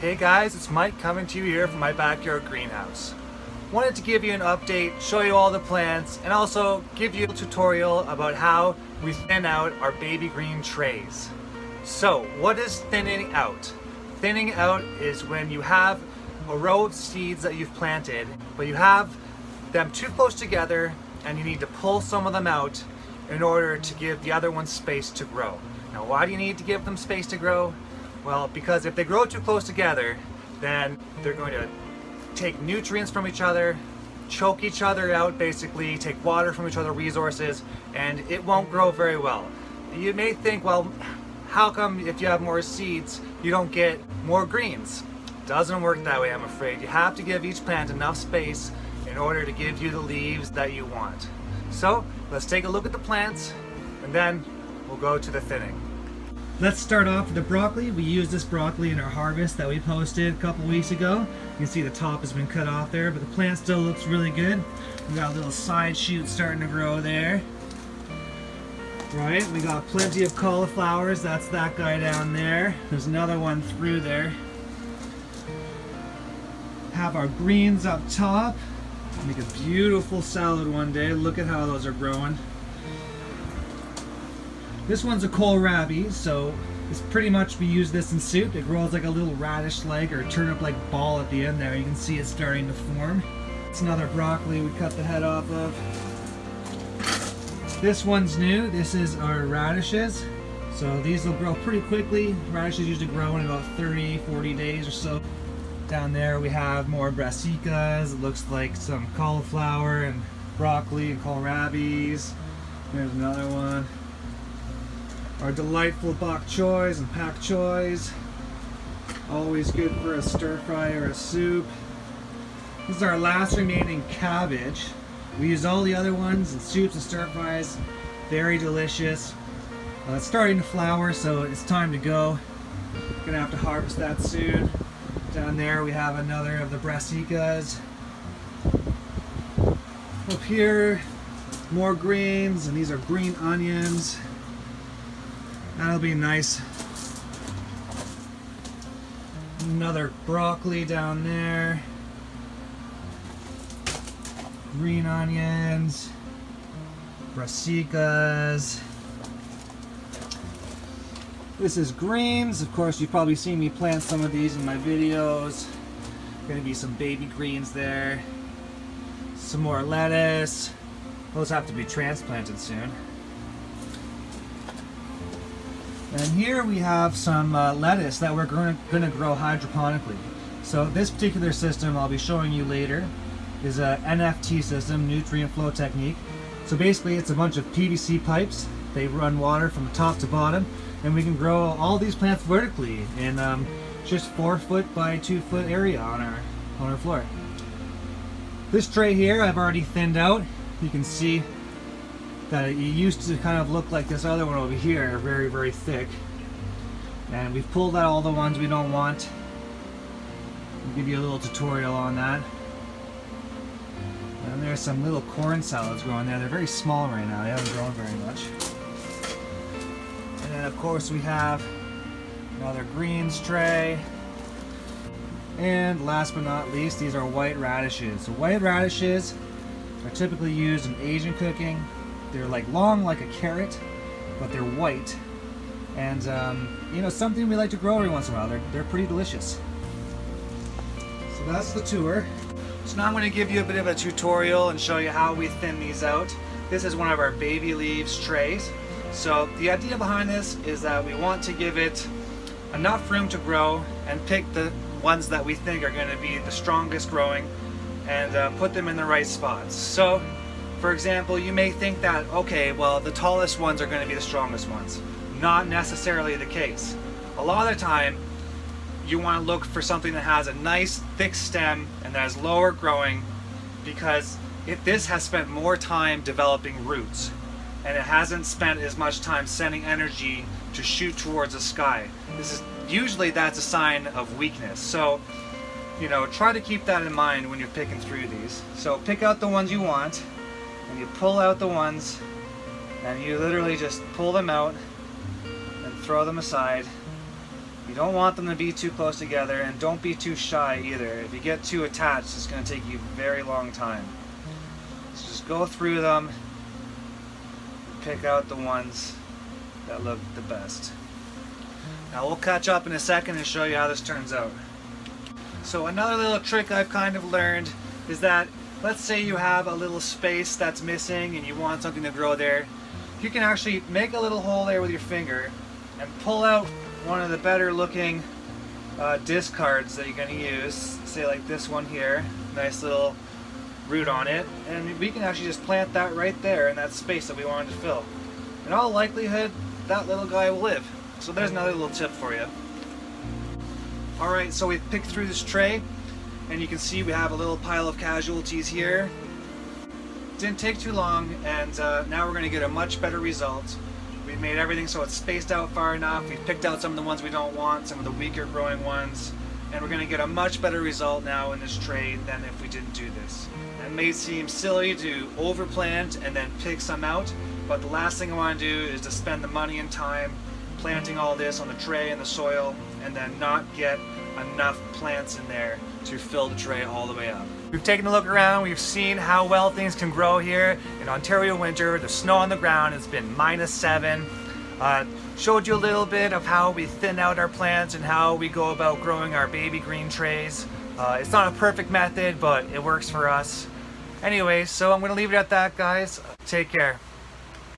Hey guys, it's Mike coming to you here from my backyard greenhouse. Wanted to give you an update, show you all the plants, and also give you a tutorial about how we thin out our baby green trays. So, what is thinning out? Thinning out is when you have a row of seeds that you've planted, but you have them too close together and you need to pull some of them out in order to give the other ones space to grow. Now, why do you need to give them space to grow? Well, because if they grow too close together, then they're going to take nutrients from each other, choke each other out basically, take water from each other, resources, and it won't grow very well. You may think, well, how come if you have more seeds, you don't get more greens? Doesn't work that way, I'm afraid. You have to give each plant enough space in order to give you the leaves that you want. So, let's take a look at the plants, and then we'll go to the thinning. Let's start off with the broccoli. We used this broccoli in our harvest that we posted a couple weeks ago. You can see the top has been cut off there, but the plant still looks really good. We got a little side shoot starting to grow there. Right, we got plenty of cauliflowers. That's that guy down there. There's another one through there. Have our greens up top. Make a beautiful salad one day. Look at how those are growing. This one's a kohlrabi, so it's pretty much, we use this in soup. It grows like a little radish leg or turnip-like ball at the end there. You can see it starting to form. It's another broccoli we cut the head off of. This one's new. This is our radishes. So these will grow pretty quickly. Radishes usually grow in about 30-40 days or so. Down there we have more brassicas. It looks like some cauliflower and broccoli and kohlrabis. There's another one. Our delightful bok choys and pak choys. Always good for a stir fry or a soup. This is our last remaining cabbage. We use all the other ones in soups and stir fries. Very delicious. It's starting to flower, so it's time to go. Gonna have to harvest that soon. Down there we have another of the brassicas. Up here, more greens, and these are green onions. That'll be nice. Another broccoli down there. Green onions. Brassicas. This is greens. Of course, you've probably seen me plant some of these in my videos. Gonna be some baby greens there. Some more lettuce. Those have to be transplanted soon. And here we have some lettuce that we're going to grow hydroponically. So this particular system I'll be showing you later is a NFT system, nutrient flow technique. So basically it's a bunch of PVC pipes. They run water from top to bottom, and we can grow all these plants vertically in just 4 foot by 2 foot area on our floor. This tray here I've already thinned out. You can see that it used to kind of look like this other one over here, very, very thick. And we've pulled out all the ones we don't want. I'll give you a little tutorial on that. And there's some little corn salads growing there. They're very small right now. They haven't grown very much. And then of course we have another greens tray. And last but not least, these are white radishes. So white radishes are typically used in Asian cooking. They're like long like a carrot, but they're white. And you know, something we like to grow every once in a while. They're pretty delicious. So that's the tour. So now I'm going to give you a bit of a tutorial and show you how we thin these out. This is one of our baby leaves trays. So the idea behind this is that we want to give it enough room to grow and pick the ones that we think are going to be the strongest growing and put them in the right spots. So for example, you may think that, okay, well, the tallest ones are going to be the strongest ones. Not necessarily the case. A lot of the time, you want to look for something that has a nice thick stem and that is lower growing, because this has spent more time developing roots and it hasn't spent as much time sending energy to shoot towards the sky. Usually that's a sign of weakness. So, you know, try to keep that in mind when you're picking through these. So pick out the ones you want, and you pull out the ones, and you literally just pull them out and throw them aside. You don't want them to be too close together, and don't be too shy either. If you get too attached, it's going to take you a very long time. So just go through them, pick out the ones that look the best. Now we'll catch up in a second and show you how this turns out. So another little trick I've kind of learned is that, let's say you have a little space that's missing and you want something to grow there. You can actually make a little hole there with your finger and pull out one of the better looking discards that you're going to use, say like this one here, nice little root on it, and we can actually just plant that right there in that space that we wanted to fill. In all likelihood, that little guy will live. So there's another little tip for you. Alright, so we've picked through this tray, and you can see we have a little pile of casualties here. Didn't take too long, and now we're going to get a much better result. We've made everything so it's spaced out far enough. We've picked out some of the ones we don't want, some of the weaker growing ones, and we're going to get a much better result now in this tray than if we didn't do this. It may seem silly to overplant and then pick some out, but the last thing I want to do is to spend the money and time planting all this on the tray and the soil and then not get enough plants in there to fill the tray all the way up. We've taken a look around, we've seen how well things can grow here in Ontario winter. The snow on the ground has been -7. Showed you a little bit of how we thin out our plants and how we go about growing our baby green trays. It's not a perfect method, but it works for us. Anyway, so I'm going to leave it at that, guys. Take care.